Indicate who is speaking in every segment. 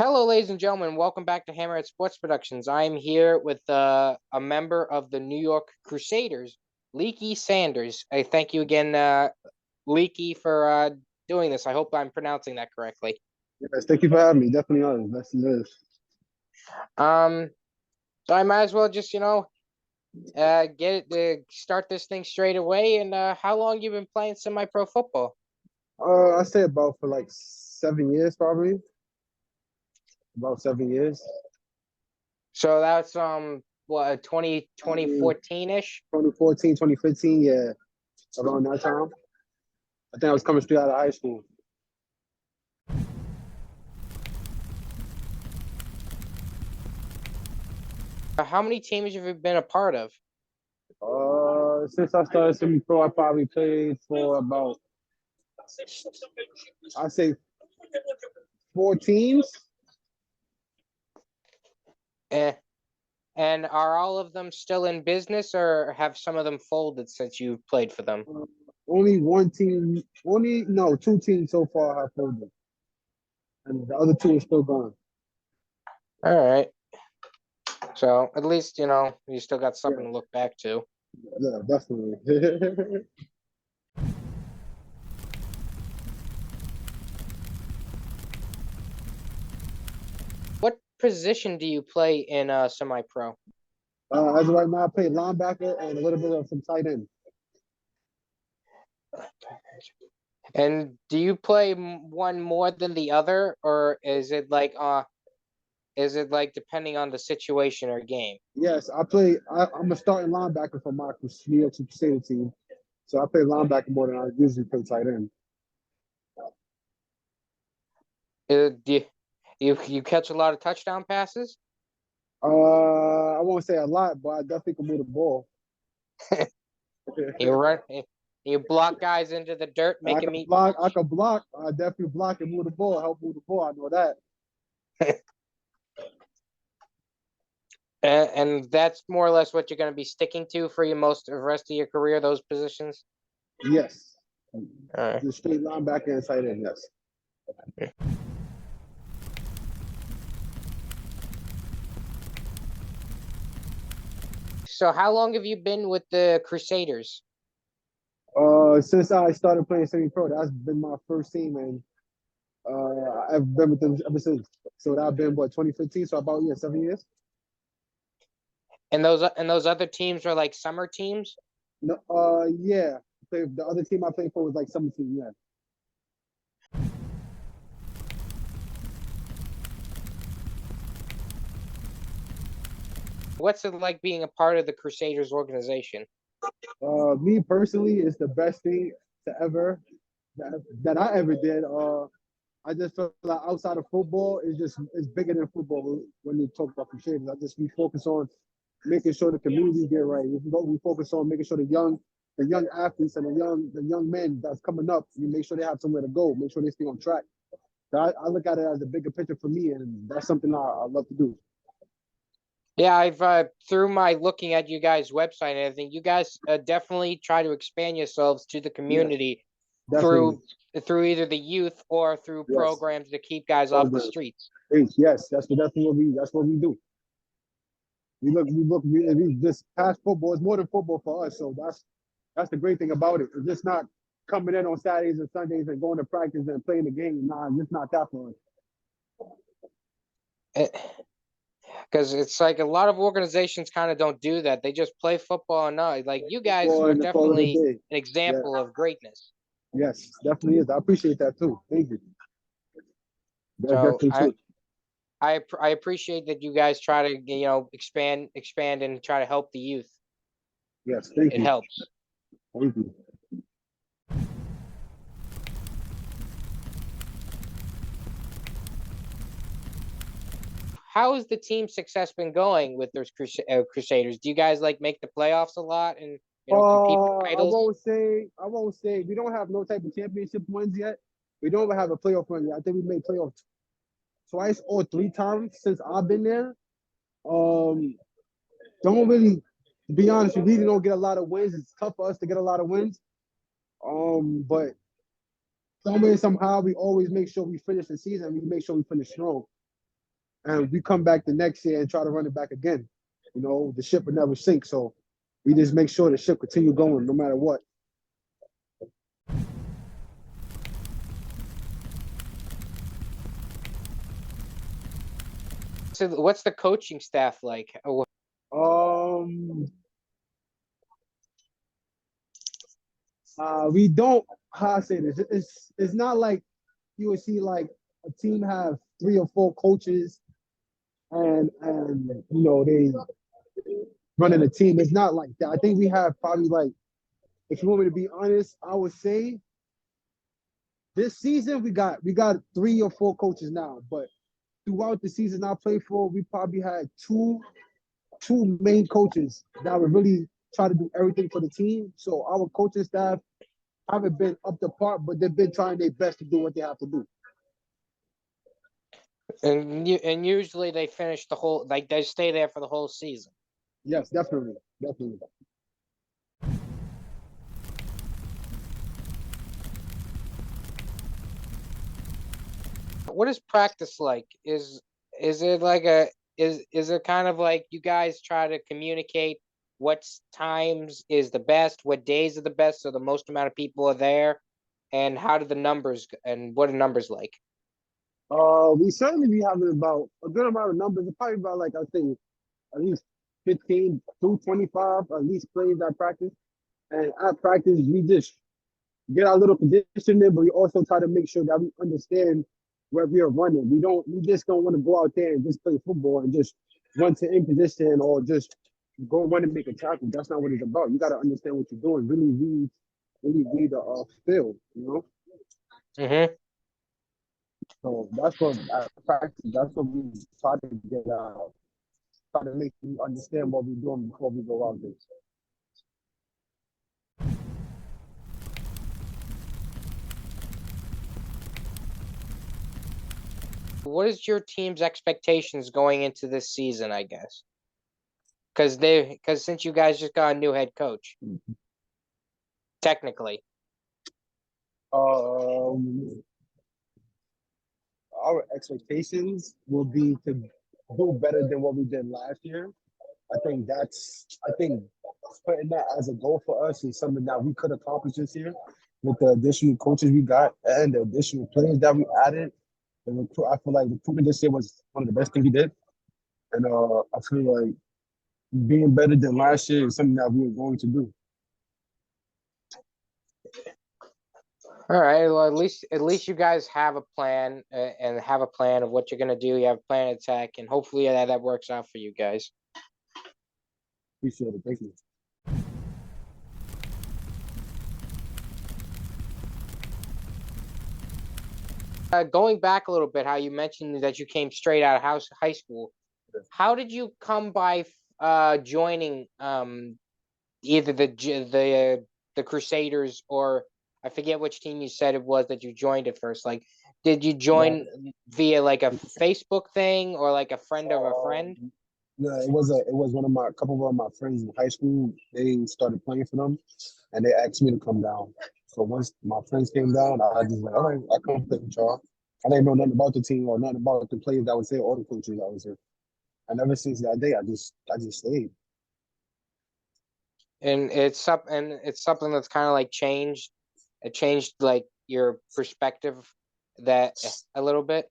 Speaker 1: Hello, ladies and gentlemen. Welcome back to Hammerhead Sports Productions. I am here with a member of the New York Crusaders, Leaky Sanders. I thank you again, Leaky, for doing this. I hope I'm pronouncing that correctly.
Speaker 2: Yes, thank you for having me. Definitely honest. That's it.
Speaker 1: Um, so I might as well just start this thing straight away. And how long you been playing semi-pro football?
Speaker 2: I say about for like 7 years, probably. About 7 years.
Speaker 1: So that's what 2014 ish.
Speaker 2: 2014, 2015, yeah. Around that time. I think I was coming straight out of high school.
Speaker 1: How many teams have you been a part of?
Speaker 2: Since I started semi-pro, I probably played for about, I say 4 teams.
Speaker 1: Eh. And are all of them still in business, or have some of them folded since you've played for them?
Speaker 2: Only one team, no, 2 teams so far have folded. And the other two are still going.
Speaker 1: All right. So at least, you still got something to look back to.
Speaker 2: Yeah, definitely.
Speaker 1: What position do you play in semi-pro?
Speaker 2: As of right now, I play linebacker and a little bit of some tight end.
Speaker 1: And do you play one more than the other, or is it like depending on the situation or game?
Speaker 2: Yes, I'm a starting linebacker for my New York Crusaders team, so I play linebacker more than I usually play tight end.
Speaker 1: Do you catch a lot of touchdown passes?
Speaker 2: I won't say a lot, but I definitely can move the ball.
Speaker 1: You run, you block guys into the dirt, make them eat.
Speaker 2: I can block. I definitely block and move the ball. Help move the ball. I know that.
Speaker 1: And that's more or less what you're going to be sticking to for your most of the rest of your career, those positions?
Speaker 2: Yes.
Speaker 1: All right.
Speaker 2: Just straight linebacker and tight end, yes.
Speaker 1: So how long have you been with the Crusaders?
Speaker 2: Since I started playing semi-pro, that's been my first team, and I've been with them ever since. So that's been 2015, so about 7 years.
Speaker 1: And those other teams are like summer teams?
Speaker 2: No, yeah. The other team I played for was like 17, yeah.
Speaker 1: What's it like being a part of the Crusaders organization?
Speaker 2: Me personally, it's the best thing to ever that I ever did. I just feel like outside of football, it's bigger than football when you talk about Crusaders. We focus on making sure the communities get right. We focus on making sure the young athletes and the young men that's coming up, you make sure they have somewhere to go, make sure they stay on track. So I look at it as a bigger picture for me, and that's something I love to do.
Speaker 1: Yeah, I've through my looking at you guys' website and everything, you guys definitely try to expand yourselves to the community through either the youth or through programs to keep guys off the streets.
Speaker 2: Yes, that's what we do. We just past football. It's more than football for us. So that's the great thing about it. It's just not coming in on Saturdays and Sundays and going to practice and playing the game. Nah, it's not that for us.
Speaker 1: Because it's like a lot of organizations kind of don't do that. They just play football and not like you guys are definitely an example of greatness.
Speaker 2: Yes, definitely is. I appreciate that too. Thank you.
Speaker 1: So I appreciate that you guys try to expand and try to help the youth.
Speaker 2: Yes, thank you.
Speaker 1: It helps.
Speaker 2: Thank you.
Speaker 1: How has the team success been going with those Crusaders? Do you guys make the playoffs a lot and compete for titles?
Speaker 2: I won't say we don't have no type of championship wins yet. We don't have a playoff run yet. I think we made playoffs twice or 3 times since I've been there. Don't really, to be honest, we really don't get a lot of wins. It's tough for us to get a lot of wins. But some way, somehow, we always make sure we finish the season. We make sure we finish strong. and we come back the next year and try to run it back again. You know, the ship will never sink. So we just make sure the ship continue going no matter what.
Speaker 1: So what's the coaching staff like?
Speaker 2: Um, we don't how I say this. It's not like you would see like a team have 3 or 4 coaches and you know they running a team. It's not like that. I think we have probably like, if you want me to be honest, I would say this season we got 3 or 4 coaches now, but throughout the season I played for, we probably had two main coaches that would really try to do everything for the team. So our coaching staff haven't been up to par, but they've been trying their best to do what they have to do.
Speaker 1: And usually they finish the whole, like they stay there for the whole season.
Speaker 2: Yes, definitely, definitely.
Speaker 1: What is practice like? Is it like a is it kind of like you guys try to communicate what times is the best, what days are the best, so the most amount of people are there, and how do the numbers and what are numbers like?
Speaker 2: We certainly be having about a good amount of numbers. It's probably about like I think at least 15 through 25 at least plays at practice. And at practice, we just get our little conditioning, but we also try to make sure that we understand where we are running. We just don't want to go out there and just play football and just run to in position or just go run and make a tackle. That's not what it's about. You got to understand what you're doing. Really read the field. You know.
Speaker 1: Mm-hmm.
Speaker 2: So that's what at practice. That's what we try to get out. Try to make you understand what we're doing before we go out there.
Speaker 1: What is your team's expectations going into this season, I guess? Because since you guys just got a new head coach, technically.
Speaker 2: Um, our expectations will be to do better than what we did last year. I think putting that as a goal for us is something that we could accomplish this year with the additional coaches we got and the additional players that we added. I feel like recruitment this year was one of the best things we did. And I feel like being better than last year is something that we are going to do.
Speaker 1: All right. Well, at least you guys have a plan and have a plan of what you're gonna do. You have a plan of attack, and hopefully that works out for you guys.
Speaker 2: Appreciate it. Thank you.
Speaker 1: Going back a little bit, how you mentioned that you came straight out of high school. How did you come by joining either the Crusaders or I forget which team you said it was that you joined at first. Like, did you
Speaker 2: Yeah.
Speaker 1: join via like a Facebook thing or like a friend of a friend?
Speaker 2: No, it was one of my couple of my friends in high school. They started playing for them, and they asked me to come down. So once my friends came down, I just like, all right, I come play with y'all. I didn't know nothing about the team or nothing about the players that was there or the coaches that was there. And ever since that day, I just stayed.
Speaker 1: And it's something that's kind of like changed. It changed like your perspective that a little bit.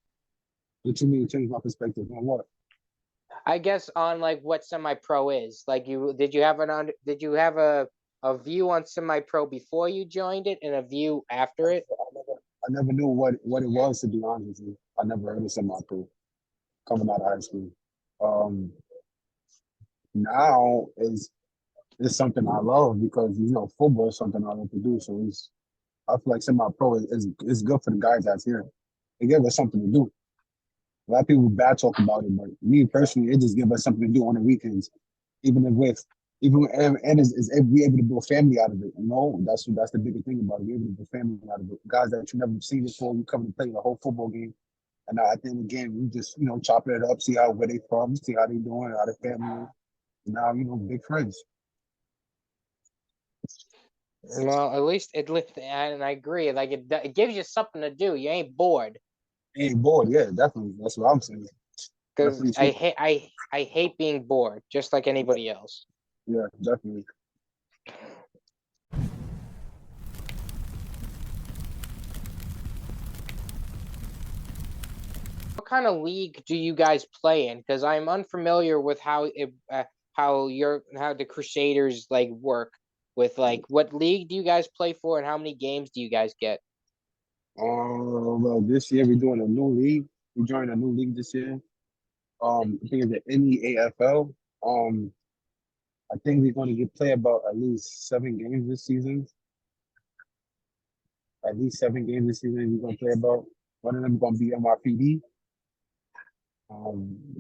Speaker 2: What you mean change my perspective on what?
Speaker 1: I guess on like what semi-pro is. Like did you have a view on semi-pro before you joined it and a view after it?
Speaker 2: I never knew what it was to be honest with you. I never heard of semi-pro coming out of high school. Um, now is something I love because football is something I love to do. So I feel like semi-pro is good for the guys that's here. It gives us something to do. A lot of people bad talk about it, but me personally, it just gives us something to do on the weekends. Even if with even and is we able to build family out of it. That's the biggest thing about it. We're able to build family out of it. Guys that you never seen before, you come and play the whole football game. And at the end of the game, we just chopping it up, see where they from, see how they doing, how their family is. Now big friends.
Speaker 1: Well, at least and I agree. Like it gives you something to do. You ain't bored.
Speaker 2: Ain't bored, yeah, definitely. That's what I'm saying.
Speaker 1: because
Speaker 2: definitely cheap.
Speaker 1: I hate being bored, just like anybody else.
Speaker 2: Yeah, definitely.
Speaker 1: What kind of league do you guys play in? Because I'm unfamiliar with how the Crusaders like work with like what league do you guys play for and how many games do you guys get?
Speaker 2: Well, this year we're doing a new league. We joined a new league this year. I think it's the NEAFL. I think we're going to get play about at least 7 games this season. At least 7 games this season. We're going to play about one of them going to be MRPD. I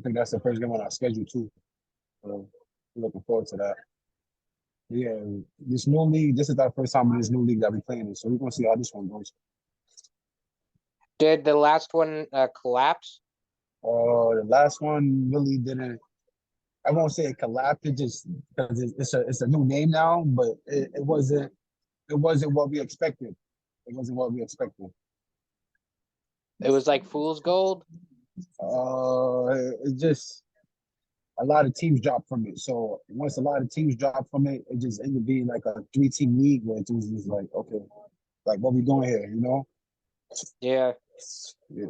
Speaker 2: think that's the first game on our schedule too. So we're looking forward to that. Yeah, this new league. This is our first time in this new league that we're playing in. So we're going to see how this one goes.
Speaker 1: Did the last one collapse?
Speaker 2: The last one really didn't. I won't say it collapsed. It just because it's a new name now, but it wasn't what we expected. It wasn't what we expected.
Speaker 1: It was like fool's gold.
Speaker 2: It just a lot of teams dropped from it. So once a lot of teams dropped from it, it just ended up being like a 3-team league where it was just like, okay, like what we doing here, you know?
Speaker 1: Yeah,
Speaker 2: Yeah,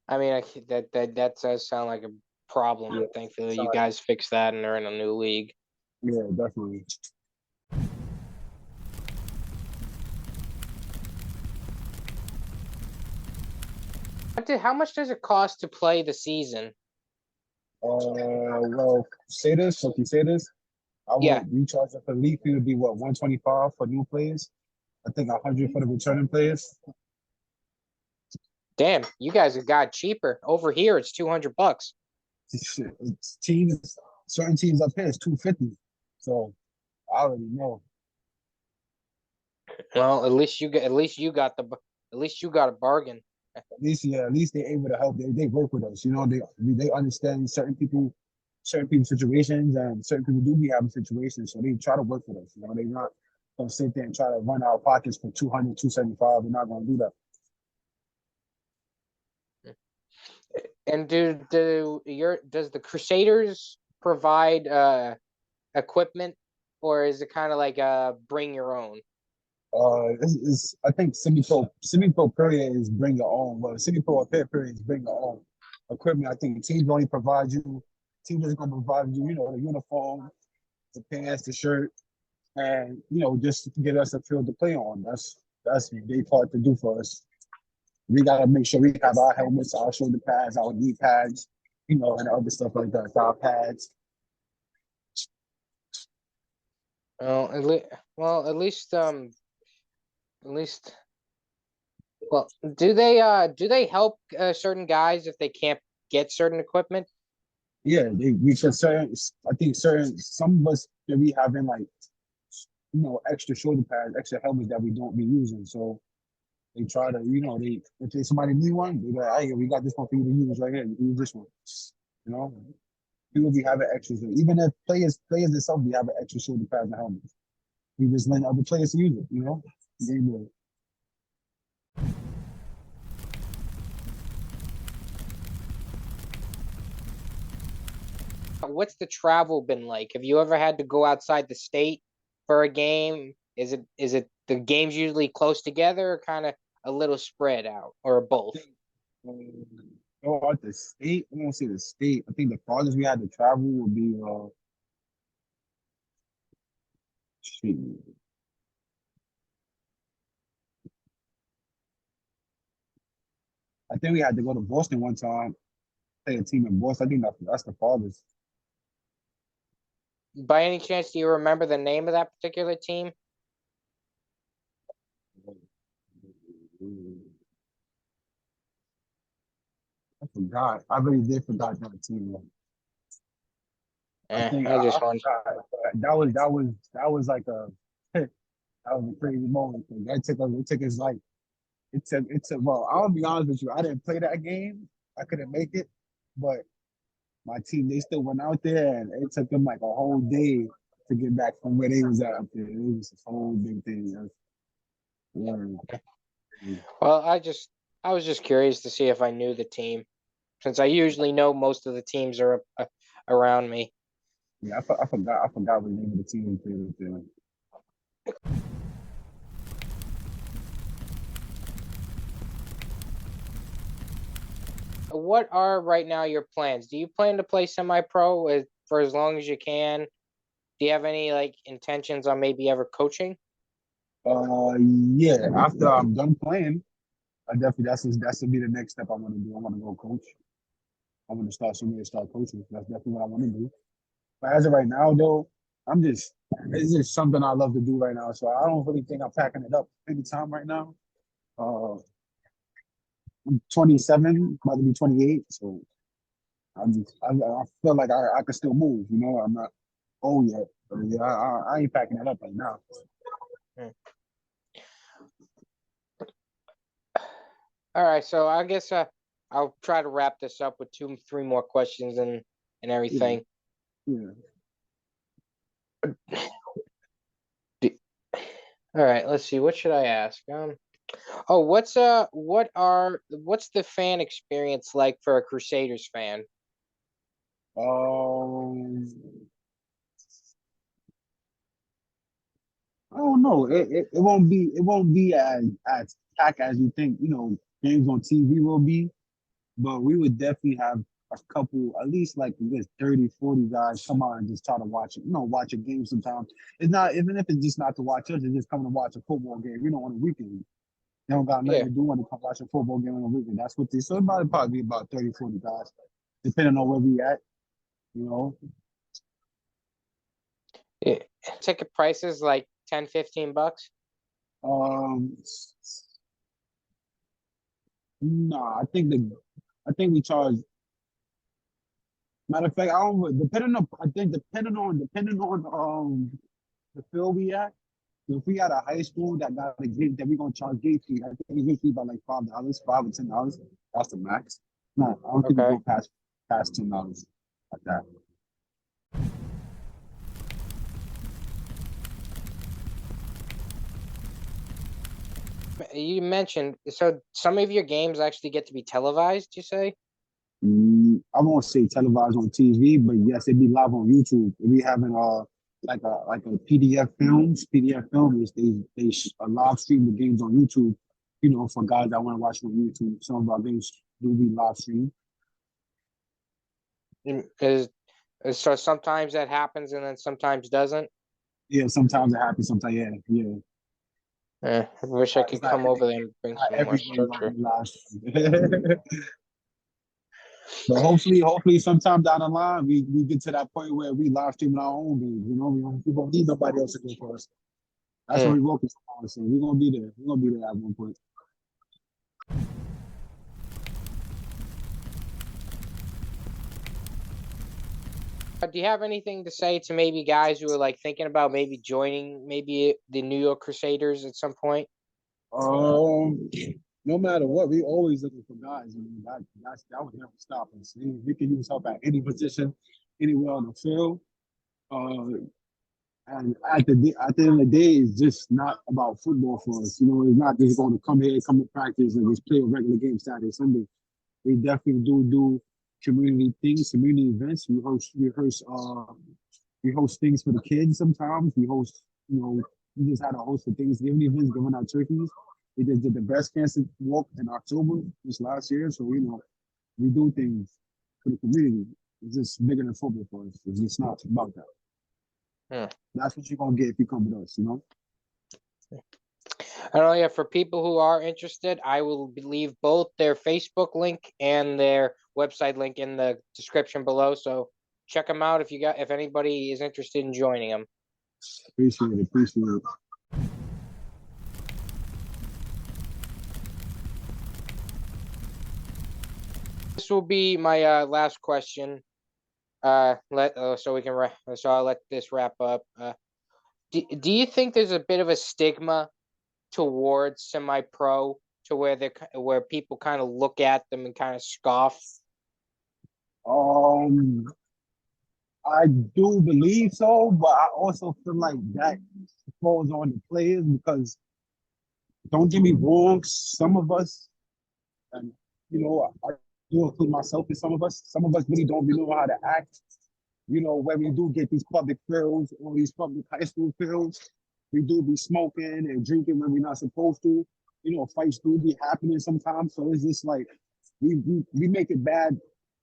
Speaker 1: I mean that does sound like a problem.
Speaker 2: yeah.
Speaker 1: Thankfully,
Speaker 2: So
Speaker 1: you guys fixed that and are in a new league.
Speaker 2: yeah, definitely.
Speaker 1: How much does it cost to play the season?
Speaker 2: Well, say this. So if you say this, I
Speaker 1: Yeah,
Speaker 2: would recharge for the league fee would be what 125 for new players. I think 100 for the returning players.
Speaker 1: damn, you guys have got cheaper. Over here, it's $200.
Speaker 2: Shit, it's teams, certain teams up here is 250. So I already know.
Speaker 1: Well, at least you got a bargain.
Speaker 2: At least they're able to help. They work with us. You know, they understand certain people's situations, and certain people do be having situations. So they try to work with us. You know, they not gonna sit there and try to run our pockets for 200, 275. They're not gonna do that.
Speaker 1: And does the Crusaders provide equipment, or is it kind of like bring your own?
Speaker 2: I think semi-pro period is bring your own. Well, semi-pro or fair period is bring your own equipment. I think teams only provide you. Teams is gonna provide you, the uniform, the pants, the shirt, and just to get us a field to play on. That's their part to do for us. We gotta make sure we have our helmets, our shoulder pads, our knee pads, and other stuff like that. Our pads.
Speaker 1: Well, well, at least well, do they help certain guys if they can't get certain equipment?
Speaker 2: Yeah, we can certain. I think certain some of us that we having like extra shoulder pads, extra helmets that we don't be using. So they try to, if there's somebody need one, they go, hey, we got this one for you to use right here. You can use this one. You know, people be having extras. Even if players themselves be having extra shoulder pads and helmets. We just letting other players use it. They do it.
Speaker 1: What's the travel been like? Have you ever had to go outside the state for a game? Is it the games usually close together or kind of a little spread out or both?
Speaker 2: Um, Go out the state. I won't say the state. I think the farthest we had to travel would be shit. I think we had to go to Boston one time, play a team in Boston. I think that's the farthest.
Speaker 1: By any chance, do you remember the name of that particular team?
Speaker 2: I forgot. I really did forgot that team. I think
Speaker 1: I
Speaker 2: I
Speaker 1: just want.
Speaker 2: forgot. That was like a that was a crazy moment. It took us like it took. Well, I'll be honest with you. I didn't play that game. I couldn't make it, but my team they still went out there, and it took them like a whole day to get back from where they was at up there. It was a whole big thing. Yeah.
Speaker 1: Well, I was just curious to see if I knew the team. since I usually know most of the teams are around me.
Speaker 2: Yeah, I forgot what the name of the team is.
Speaker 1: What are right now your plans? Do you plan to play semi-pro for as long as you can? Do you have any like intentions on maybe ever coaching?
Speaker 2: Yeah. After I'm done playing, I definitely that's gonna be the next step I want to do. I want to go coach. I want to start coaching. That's definitely what I want to do. But as of right now, though, it's just something I love to do right now. So I don't really think I'm packing it up anytime right now. Uh, I'm 27, about to be 28. So I feel like I can still move. I'm not old yet. But yeah, I ain't packing it up right now.
Speaker 1: Hmm. All right, so I guess I'll try to wrap this up with two, three more questions and
Speaker 2: Yeah,
Speaker 1: everything.
Speaker 2: yeah.
Speaker 1: D- All right, let's see. What should I ask? Oh, what's the fan experience like for a Crusaders fan?
Speaker 2: Um, I don't know. It won't be as packed as you think. Games on TV will be, but we would definitely have a couple, at least like a good 30, 40 guys come out and just try to watch it. Watch a game sometimes. It's not even if it's just not to watch us, it's just coming to watch a football game. On a weekend. They don't got nothing
Speaker 1: Yeah,
Speaker 2: to do when they come watch a football game on a weekend. That's what they. So it might probably be about 30, 40 guys, depending on where we at. You know.
Speaker 1: yeah. Ticket prices like 10, 15 bucks.
Speaker 2: Um, nah, I think we charge. Matter of fact, I don't. Depending on, I think depending on the field we at. If we at a high school that got a gate that we gonna charge gate fee, I think it's usually about like $5, $5 or $10. That's the max. No, I don't think we
Speaker 1: Okay.
Speaker 2: go past $10 like that.
Speaker 1: You mentioned so some of your games actually get to be televised, you say?
Speaker 2: I won't say televised on TV, but yes, it'd be live on YouTube. We having like a PDF films. PDF film is they live stream the games on YouTube. For guys that want to watch on YouTube, some of our games do be live streamed.
Speaker 1: Because so sometimes that happens and then sometimes doesn't.
Speaker 2: Yeah, sometimes it happens. Sometimes, yeah, yeah.
Speaker 1: I wish I
Speaker 2: It's
Speaker 1: could
Speaker 2: not
Speaker 1: come
Speaker 2: every
Speaker 1: over there and bring
Speaker 2: not
Speaker 1: some more
Speaker 2: every game gonna
Speaker 1: structure.
Speaker 2: be live streamed. But hopefully, sometime down the line, we get to that point where we live streaming our own games. We don't need nobody else to go for us. That's what
Speaker 1: Hmm.
Speaker 2: we're working on. So we're gonna be there. We're gonna be there at one point.
Speaker 1: Do you have anything to say to maybe guys who are like thinking about maybe joining maybe the New York Crusaders at some point?
Speaker 2: Um, no matter what, we always looking for guys. That would never stop us. We can use help at any position, anywhere on the field. Uh, and at the end of the day, it's just not about football for us. It's not just going to come here, come to practice, and just play a regular game Saturday, Sunday. We definitely do community things, community events. We host things for the kids sometimes. We just had a host of Thanksgiving events, giving out turkeys. We just did the breast cancer walk in October this last year. So, we do things for the community. It's just bigger than football for us. It's just not about that.
Speaker 1: Hmm.
Speaker 2: That's what you're gonna get if you come with us.
Speaker 1: I don't know. Yeah, for people who are interested, I will leave both their Facebook link and their website link in the description below. So check them out if anybody is interested in joining them.
Speaker 2: Appreciate it.
Speaker 1: This will be my last question. Let so we can so I'll let this wrap up. Do you think there's a bit of a stigma towards semi-pro to where people kind of look at them and kind of scoff?
Speaker 2: Um, I do believe so, but I also feel like that falls on the players because don't get me wrong, some of us, and You include myself and some of us. Some of us really don't really know how to act. You know, when we do get these public fields or these public high school fields, we do be smoking and drinking when we're not supposed to. You know, fights do be happening sometimes. So it's just like we make it bad.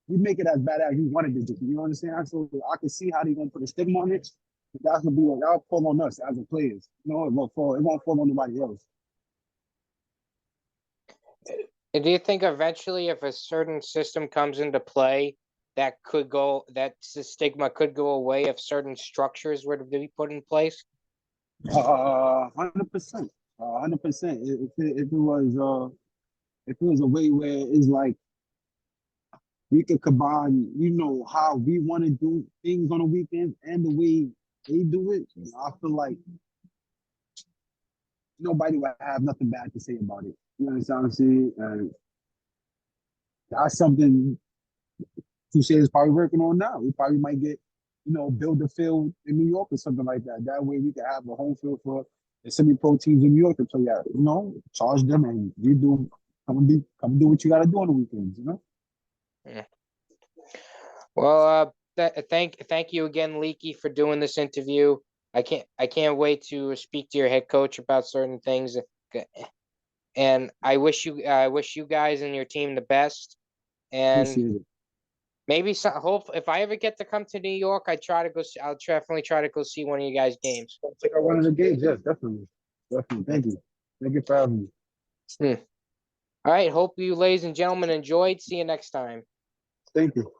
Speaker 2: We make it as bad as you wanted to do. You know what I'm saying? So I can see how they're gonna put a stigma on it. But that's gonna be like that'll fall on us as a players. You know, it won't fall on nobody else.
Speaker 1: And do you think eventually, if a certain system comes into play, that stigma could go away if certain structures were to be put in place?
Speaker 2: 100%, 100%. If it was a way where it's like we could combine, you know, how we want to do things on the weekends and the way they do it, I feel like nobody would have nothing bad to say about it. You know what I'm saying? And that's something Touche is probably working on now. We probably might get, you know, build a field in New York or something like that. That way we can have a home field for the semi-pro teams in New York to play at. You know, charge them and you do come do what you got to do on the weekends. You know.
Speaker 1: Yeah. Well, thank you again, Leaky, for doing this interview. I can't wait to speak to your head coach about certain things, and I wish you guys and your team the best. And
Speaker 2: Appreciate it.
Speaker 1: maybe hope if I ever get to come to New York, I'll definitely try to go see one of you guys' games.
Speaker 2: Check out one of the games. Yes, definitely. Definitely. Thank you. Thank you for having me.
Speaker 1: Hmm. All right. Hope you, ladies and gentlemen, enjoyed. See you next time.
Speaker 2: Thank you.